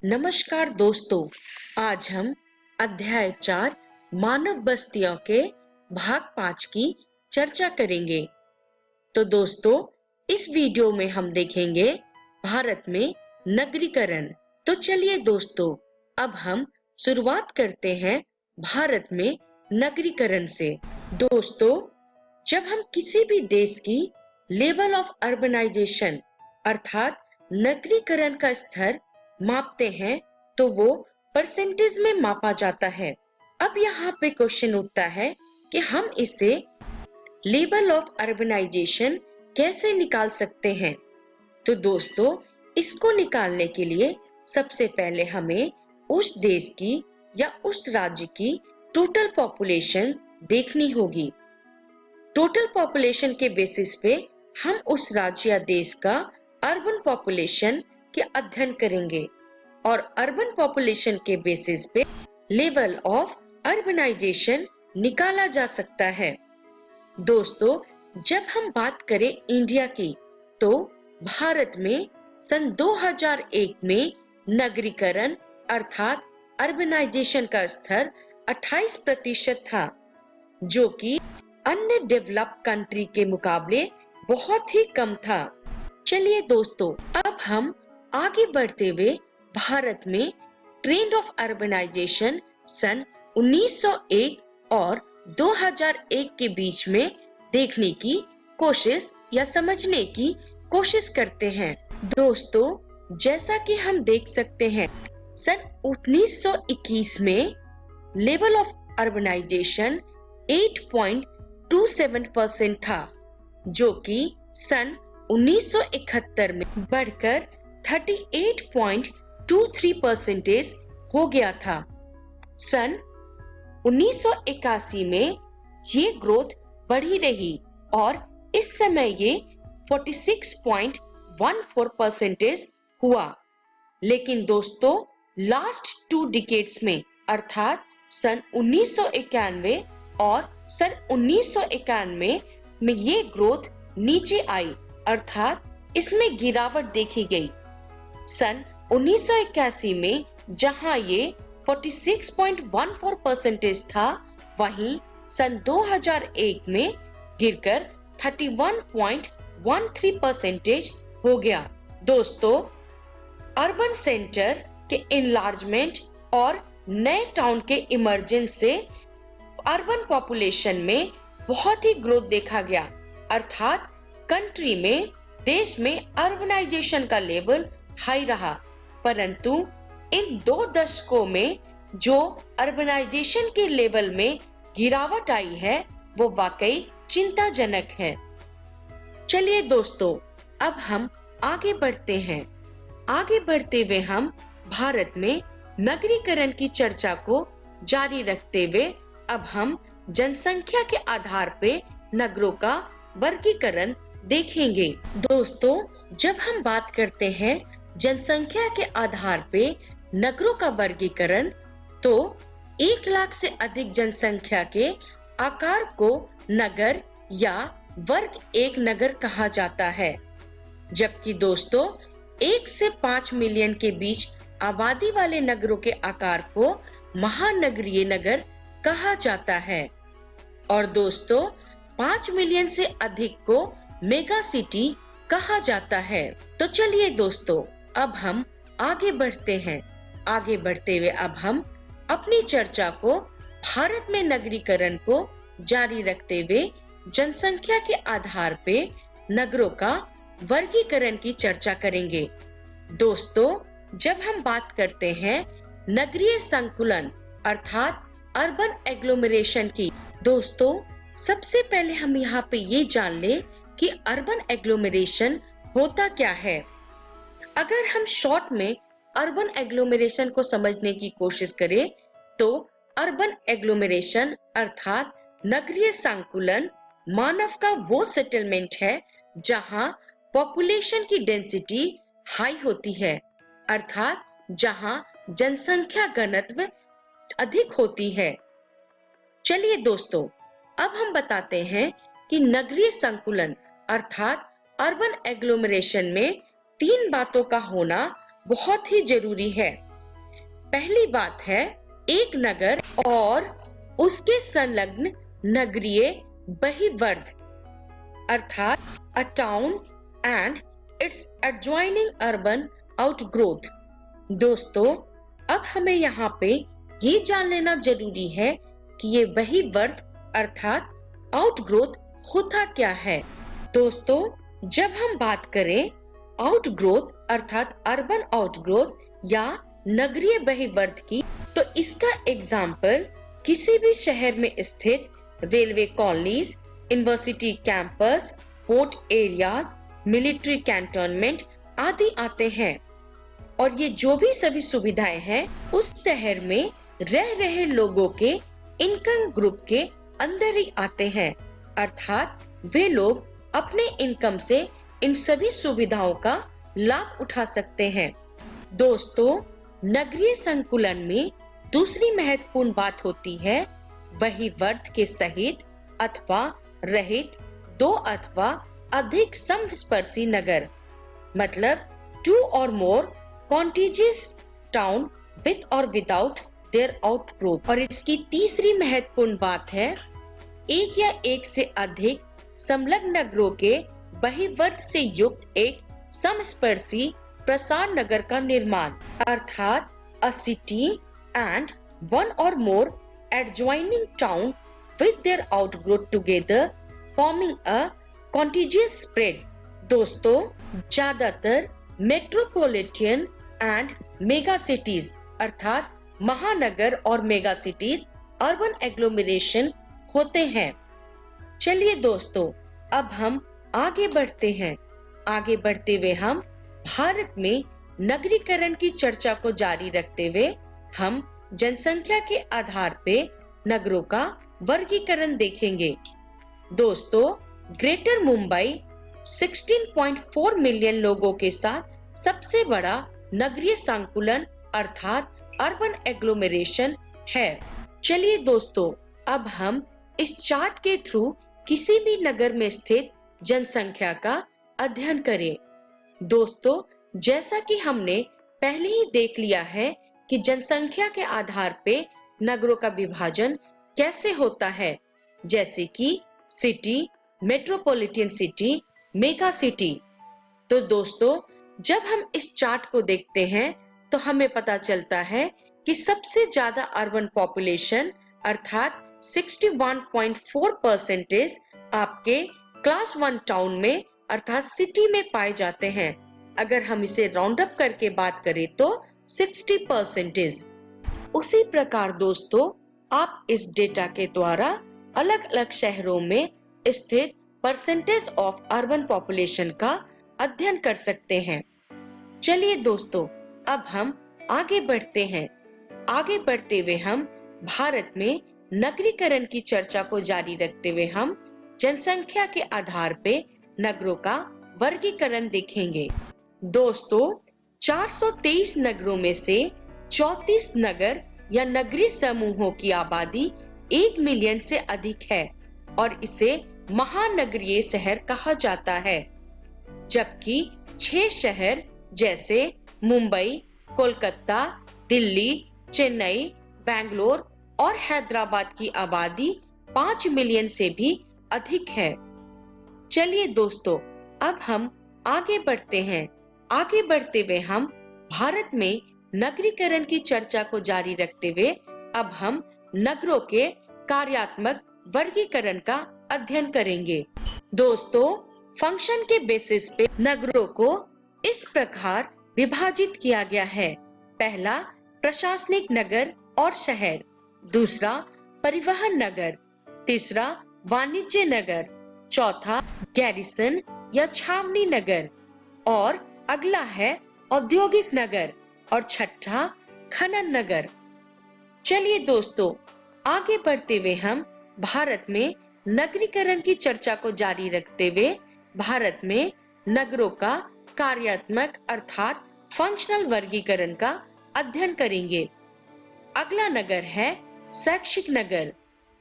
नमस्कार दोस्तों, आज हम अध्याय 4 मानव बस्तियों के भाग 5 की चर्चा करेंगे। तो दोस्तों, इस वीडियो में हम देखेंगे भारत में नगरीकरण। तो चलिए दोस्तों, अब हम शुरुआत करते हैं भारत में नगरीकरण से। दोस्तों, जब हम किसी भी देश की लेवल ऑफ अर्बनाइजेशन अर्थात नगरीकरण का स्तर मापते हैं तो वो परसेंटेज में मापा जाता है। अब यहाँ पे क्वेश्चन उठता है कि हम इसे लेवल ऑफ अर्बनाइजेशन कैसे निकाल सकते हैं। तो दोस्तों, इसको निकालने के लिए सबसे पहले हमें उस देश की या उस राज्य की टोटल पॉपुलेशन देखनी होगी। टोटल पॉपुलेशन के बेसिस पे हम उस राज्य या देश का अर्बन पॉपुलेशन के अध्ययन करेंगे और अर्बन पॉपुलेशन के बेसिस पे लेवल ऑफ अर्बनाइजेशन निकाला जा सकता है। दोस्तों, जब हम बात करें इंडिया की, तो भारत में सन 2001 में नगरीकरण अर्थात अर्बनाइजेशन का स्तर 28% था, जो कि अन्य डेवलप्ड कंट्री के मुकाबले बहुत ही कम था। चलिए दोस्तों, अब हम आगे बढ़ते हुए भारत में ट्रेंड ऑफ अर्बनाइजेशन सन 1901 और 2001 के बीच में देखने की कोशिश या समझने की कोशिश करते हैं। दोस्तों, जैसा कि हम देख सकते हैं, सन 1921 में लेवल ऑफ अर्बनाइजेशन 8.27% था, जो कि सन 1971 में बढ़कर 38.23% हो गया था। सन 1981 में ये ग्रोथ बढ़ी रही और इस समय ये 46.14% हुआ। लेकिन दोस्तों, लास्ट 2 डिकेड्स में अर्थात सन 1991 और सन 1991 में ये ग्रोथ नीचे आई अर्थात इसमें गिरावट देखी गई। सन 1981 में जहां ये 46.14% था, वहीं सन 2001 में गिरकर 31.13% हो गया। दोस्तों, अर्बन सेंटर के इनलार्जमेंट और नए टाउन के इमर्जेंस से अर्बन पॉपुलेशन में बहुत ही ग्रोथ देखा गया अर्थात कंट्री में देश में अर्बनाइजेशन का लेवल हाई रहा। परंतु इन 2 दशकों में जो अर्बनाइजेशन के लेवल में गिरावट आई है, वो वाकई चिंताजनक है। चलिए दोस्तों, अब हम आगे बढ़ते हैं। आगे बढ़ते हुए हम भारत में नगरीकरण की चर्चा को जारी रखते हुए अब हम जनसंख्या के आधार पे नगरों का वर्गीकरण देखेंगे। दोस्तों, जब हम बात करते हैं जनसंख्या के आधार पे नगरों का वर्गीकरण, तो 1 लाख से अधिक जनसंख्या के आकार को नगर या वर्ग 1 नगर कहा जाता है, जबकि दोस्तों 1 से 5 मिलियन के बीच आबादी वाले नगरों के आकार को महानगरीय नगर कहा जाता है और दोस्तों 5 मिलियन से अधिक को मेगा सिटी कहा जाता है। तो चलिए दोस्तों, अब हम आगे बढ़ते हैं। आगे बढ़ते हुए अब हम अपनी चर्चा को भारत में नगरीकरण को जारी रखते हुए जनसंख्या के आधार पे नगरों का वर्गीकरण की चर्चा करेंगे। दोस्तों, जब हम बात करते हैं नगरीय संकुलन अर्थात अर्बन एग्लोमरेशन की, दोस्तों सबसे पहले हम यहाँ पे ये जान ले कि अर्बन एग्लोमरेशन होता क्या है। अगर हम शॉर्ट में अर्बन एग्लोमरेशन को समझने की कोशिश करें, तो अर्बन एग्लोमरेशन अर्थात नगरीय संकुलन मानव का वो सेटलमेंट है जहां पॉपुलेशन की डेंसिटी हाई होती है अर्थात जहां जनसंख्या घनत्व अधिक होती है। चलिए दोस्तों, अब हम बताते हैं कि नगरीय संकुलन अर्थात अर्बन एग्लोमरेशन में 3 बातों का होना बहुत ही जरूरी है। पहली बात है एक नगर और उसके संलग्न नगरीय बहिर्वर्ग अर्थात अ town and it's adjoining urban outgrowth. दोस्तों, अब हमें यहाँ पे ये जान लेना जरूरी है कि ये बहिर्वर्ग अर्थात आउटग्रोथ होता क्या है। दोस्तों, जब हम बात करें आउटग्रोथ अर्थात अर्बन आउटग्रोथ या नगरीय बहिर्वर्ग की, तो इसका एग्जाम्पल किसी भी शहर में स्थित railway colonies, university campus, port areas, military cantonment आदि आते हैं। और ये जो भी सभी सुविधाएं हैं उस शहर में रह रहे लोगों के इनकम ग्रुप के अंदर ही आते हैं, अर्थात वे लोग अपने इनकम से इन सभी सुविधाओं का लाभ उठा सकते हैं। दोस्तों, नगरीय संकुलन में दूसरी महत्वपूर्ण बात होती है बहिर्वर्ग के सहित अथवा रहित दो अथवा अधिक समस्पर्शी नगर, मतलब 2 or more contiguous town with or without their outgrowth। और इसकी तीसरी महत्वपूर्ण बात है एक या एक से अधिक संलग्न नगरों के बहिर्वर्ग से युक्त एक समस्पर्शी प्रसार नगर का निर्माण, अर्थात a city and one or more adjoining town with their outgrowth together forming a contiguous spread। दोस्तों, ज्यादातर मेट्रोपॉलिटन एंड मेगा सिटीज अर्थात महानगर और मेगा सिटीज अर्बन एग्लोमरेशन होते हैं। चलिए दोस्तों, अब हम आगे बढ़ते हैं। आगे बढ़ते हुए हम भारत में नगरीकरण की चर्चा को जारी रखते हुए हम जनसंख्या के आधार पे नगरों का वर्गीकरण देखेंगे। दोस्तों, ग्रेटर मुंबई 16.4 मिलियन लोगों के साथ सबसे बड़ा नगरीय संकुलन अर्थात अर्बन एग्लोमरेशन है। चलिए दोस्तों, अब हम इस चार्ट के थ्रू किसी भी नगर में स्थित जनसंख्या का अध्ययन करें। दोस्तों, जैसा कि हमने पहले ही देख लिया है कि जनसंख्या के आधार पे नगरों का विभाजन कैसे होता है, जैसे कि city, metropolitan city, mega city. तो दोस्तों, जब हम इस चार्ट को देखते हैं तो हमें पता चलता है कि सबसे ज्यादा अर्बन पॉपुलेशन अर्थात 61.4% आपके क्लास 1 टाउन में अर्थात सिटी में पाए जाते हैं। अगर हम इसे राउंड अप करके बात करें तो 60%। उसी प्रकार दोस्तों, आप इस डेटा के द्वारा अलग अलग शहरों में स्थित परसेंटेज ऑफ अर्बन पॉपुलेशन का अध्ययन कर सकते हैं। चलिए दोस्तों, अब हम आगे बढ़ते हैं। आगे बढ़ते हुए हम भारत में नगरीकरण की चर्चा को जारी रखते हुए हम जनसंख्या के आधार पे नगरों का वर्गीकरण देखेंगे। दोस्तों, 423 नगरों में से 34 नगर या नगरीय समूहों की आबादी 1 मिलियन से अधिक है और इसे महानगरीय शहर कहा जाता है, जबकि 6 शहर जैसे मुंबई, कोलकाता, दिल्ली, चेन्नई, बेंगलोर और हैदराबाद की आबादी 5 मिलियन से भी अधिक है। चलिए दोस्तों, अब हम आगे बढ़ते हैं। आगे बढ़ते हुए हम भारत में नगरीकरण की चर्चा को जारी रखते हुए अब हम नगरों के कार्यात्मक वर्गीकरण का अध्ययन करेंगे। दोस्तों, फंक्शन के बेसिस पे नगरों को इस प्रकार विभाजित किया गया है। पहला, प्रशासनिक नगर और शहर। दूसरा, परिवहन नगर। तीसरा, वाणिज्य नगर। चौथा, गैरिसन या छावनी नगर। और अगला है औद्योगिक नगर। और छठा, खनन नगर। चलिए दोस्तों, आगे बढ़ते हुए हम भारत में नगरीकरण की चर्चा को जारी रखते हुए भारत में नगरों का कार्यात्मक अर्थात फंक्शनल वर्गीकरण का अध्ययन करेंगे। अगला नगर है शैक्षिक नगर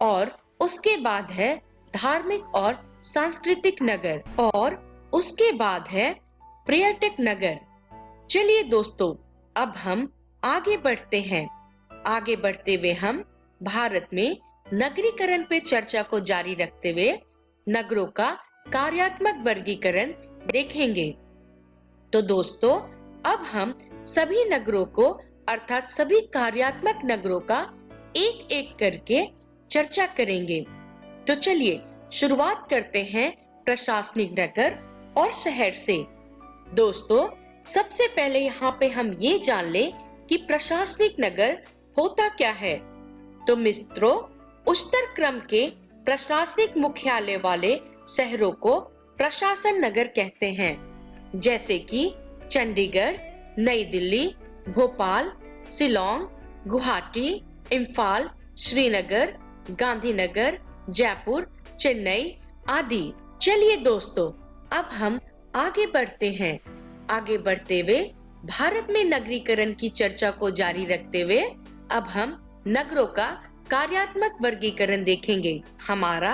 और उसके बाद है धार्मिक और सांस्कृतिक नगर और उसके बाद है पर्यटक नगर। चलिए दोस्तों, अब हम आगे बढ़ते हैं। आगे बढ़ते हुए हम भारत में नगरीकरण पे चर्चा को जारी रखते हुए नगरों का कार्यात्मक वर्गीकरण देखेंगे। तो दोस्तों, अब हम सभी नगरों को अर्थात सभी कार्यात्मक नगरों का एक एक करके चर्चा करेंगे। तो चलिए शुरुआत करते हैं प्रशासनिक नगर और शहर से। दोस्तों, सबसे पहले यहाँ पे हम ये जान लें कि प्रशासनिक नगर होता क्या है। तो मित्रों, उच्चतर क्रम के प्रशासनिक मुख्यालय वाले शहरों को प्रशासन नगर कहते हैं, जैसे कि चंडीगढ़, नई दिल्ली, भोपाल, शिलोंग, गुवाहाटी, इम्फाल, श्रीनगर, गांधीनगर, जयपुर, चेन्नई आदि। चलिए दोस्तों, अब हम आगे बढ़ते हैं। आगे बढ़ते हुए भारत में नगरीकरण की चर्चा को जारी रखते हुए अब हम नगरों का कार्यात्मक वर्गीकरण देखेंगे। हमारा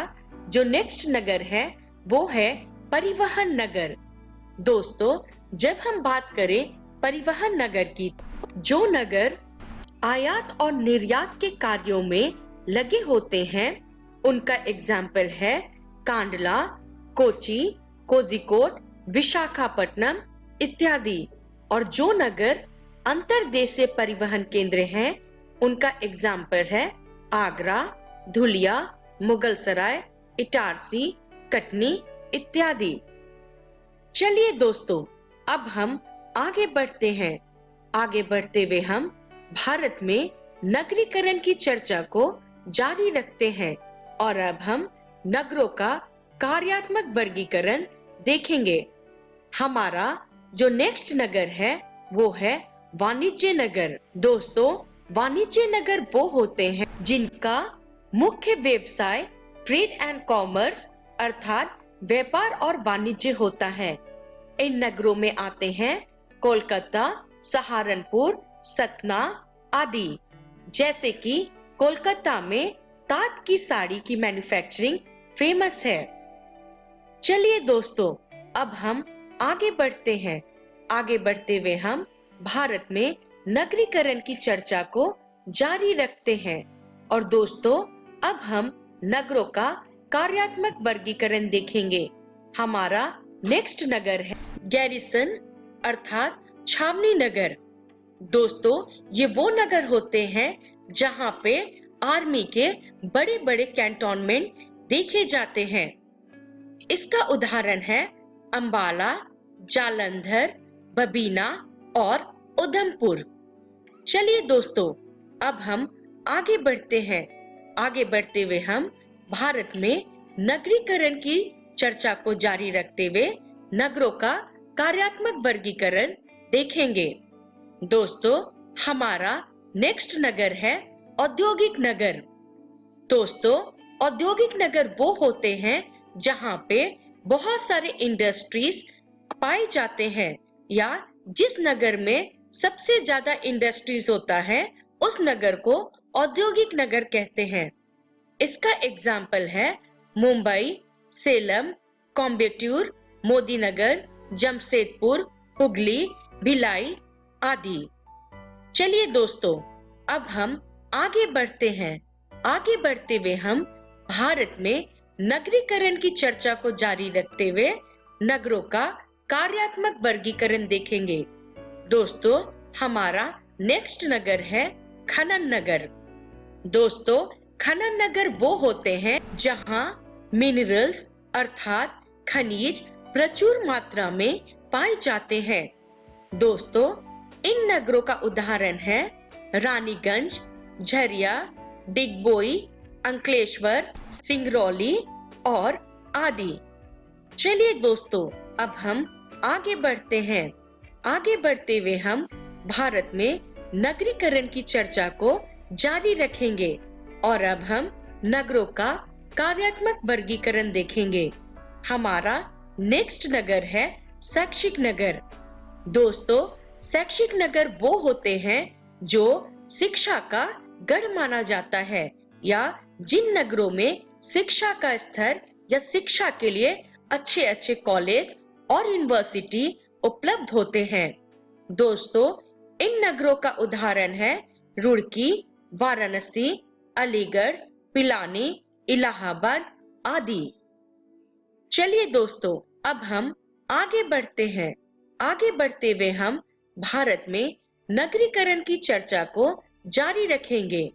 जो नेक्स्ट नगर है वो है परिवहन नगर। दोस्तों, जब हम बात करें परिवहन नगर की, जो नगर आयात और निर्यात के कार्यों में लगे होते हैं, उनका एग्जाम्पल है कांडला, कोची, कोझिकोड, विशाखापट्टनम इत्यादि। और जो नगर अंतर्देशीय परिवहन केंद्र हैं, उनका एग्जाम्पल है आगरा, धुलिया, मुगलसराय, इटारसी, कटनी इत्यादि। चलिए दोस्तों, अब हम आगे बढ़ते हैं। आगे बढ़ते हुए हम भारत में नगरीकरण की चर्चा को जारी रखते हैं और अब हम नगरों का कार्यात्मक वर्गीकरण देखेंगे। हमारा जो नेक्स्ट नगर है वो है वाणिज्य नगर। दोस्तों, वाणिज्य नगर वो होते हैं जिनका मुख्य व्यवसाय ट्रेड एंड कॉमर्स अर्थात व्यापार और वाणिज्य होता है। इन नगरों में आते हैं कोलकाता, सहारनपुर, सतना आदि। जैसे कि कोलकाता में तात की साड़ी की मैन्युफैक्चरिंग फेमस है। चलिए दोस्तों, अब हम आगे बढ़ते हैं। आगे बढ़ते हुए हम भारत में नगरीकरण की चर्चा को जारी रखते हैं। और दोस्तों, अब हम नगरों का कार्यात्मक वर्गीकरण देखेंगे। हमारा नेक्स्ट नगर है गैरिसन अर्थात छावनी नगर। दोस्तों, ये वो नगर होते हैं जहां पे आर्मी के बड़े बड़े कैंटोनमेंट देखे जाते हैं। इसका उदाहरण है अंबाला, जालंधर, बबीना और उधमपुर। चलिए दोस्तों, अब हम आगे बढ़ते हैं। आगे बढ़ते हुए हम भारत में नगरीकरण की चर्चा को जारी रखते हुए नगरों का कार्यात्मक वर्गीकरण देखेंगे। दोस्तों, हमारा नेक्स्ट नगर है औद्योगिक नगर। दोस्तों, औद्योगिक नगर वो होते हैं जहां पे बहुत सारे इंडस्ट्रीज पाए जाते हैं, या जिस नगर में सबसे ज्यादा इंडस्ट्रीज होता है उस नगर को औद्योगिक नगर कहते हैं। इसका एग्जाम्पल है मुंबई, सेलम, कोयम्बटूर, मोदीनगर, जमशेदपुर, हुगली, भिलाई आदि। चलिए दोस्तों, अब हम आगे बढ़ते हैं। आगे बढ़ते हुए हम भारत में नगरीकरण की चर्चा को जारी रखते हुए नगरों का कार्यात्मक वर्गीकरण देखेंगे। दोस्तों, हमारा नेक्स्ट नगर है खनन नगर। दोस्तों, खनन नगर वो होते हैं जहां मिनरल्स अर्थात खनिज प्रचुर मात्रा में पाए जाते हैं। दोस्तों, इन नगरों का उदाहरण है रानीगंज, झरिया, डिगबोई, अंकलेश्वर, सिंगरौली और आदि। चलिए दोस्तों, अब हम आगे बढ़ते हैं। आगे बढ़ते हुए हम भारत में नगरीकरण की चर्चा को जारी रखेंगे और अब हम नगरों का कार्यात्मक वर्गीकरण देखेंगे। हमारा नेक्स्ट नगर है शैक्षिक नगर। दोस्तों, शैक्षिक नगर वो होते हैं जो शिक्षा का गढ़ माना जाता है, या जिन नगरों में शिक्षा का स्तर या शिक्षा के लिए अच्छे अच्छे कॉलेज और यूनिवर्सिटी उपलब्ध होते हैं। दोस्तों, इन नगरों का उदाहरण है रुड़की, वाराणसी, अलीगढ़, पिलानी, इलाहाबाद आदि। चलिए दोस्तों, अब हम आगे बढ़ते हैं। आगे बढ़ते हुए हम भारत में नगरीकरण की चर्चा को जारी रखेंगे।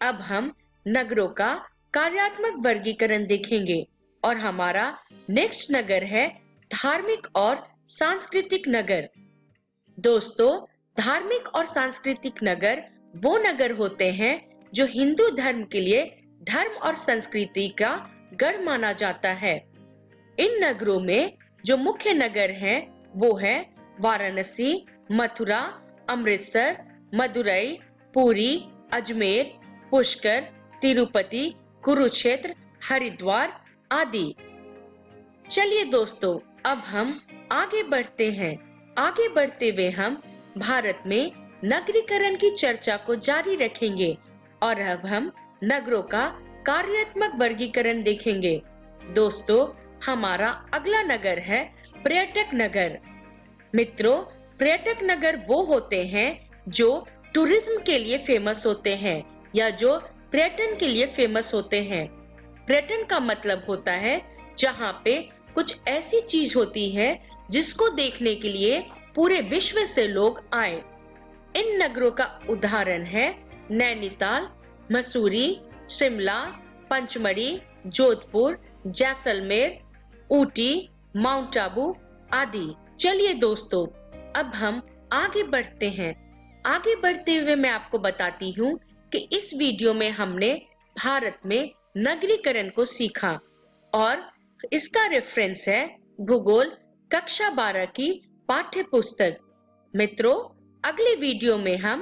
अब हम नगरों का कार्यात्मक वर्गीकरण देखेंगे और हमारा नेक्स्ट नगर है धार्मिक और सांस्कृतिक नगर। दोस्तों, धार्मिक और सांस्कृतिक नगर वो नगर होते हैं जो हिंदू धर्म के लिए धर्म और संस्कृति का गढ़ माना जाता है। इन नगरों में जो मुख्य नगर हैं वो है वाराणसी, मथुरा, अमृतसर, मदुरई, पुरी, अजमेर, पुष्कर, तिरुपति, कुरुक्षेत्र, हरिद्वार आदि। चलिए दोस्तों, अब हम आगे बढ़ते हैं। आगे बढ़ते हुए हम भारत में नगरीकरण की चर्चा को जारी रखेंगे और अब हम नगरों का कार्यात्मक वर्गीकरण देखेंगे। दोस्तों, हमारा अगला नगर है पर्यटक नगर। मित्रों, पर्यटक नगर वो होते हैं जो टूरिज्म के लिए फेमस होते हैं या जो पर्यटन के लिए फेमस होते हैं। पर्यटन का मतलब होता है जहाँ पे कुछ ऐसी चीज होती है जिसको देखने के लिए पूरे विश्व से लोग आए। इन नगरों का उदाहरण है नैनीताल, मसूरी, शिमला, पंचमढ़ी, जोधपुर, जैसलमेर, ऊटी, माउंट आबू आदि। चलिए दोस्तों, अब हम आगे बढ़ते हैं। आगे बढ़ते हुए मैं आपको बताती हूँ कि इस वीडियो में हमने भारत में नगरीकरण को सीखा और इसका रेफरेंस है भूगोल कक्षा 12 की पाठ्य पुस्तक। मित्रों, अगले वीडियो में हम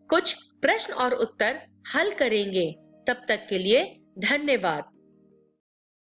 कुछ प्रश्न और उत्तर हल करेंगे। तब तक के लिए धन्यवाद।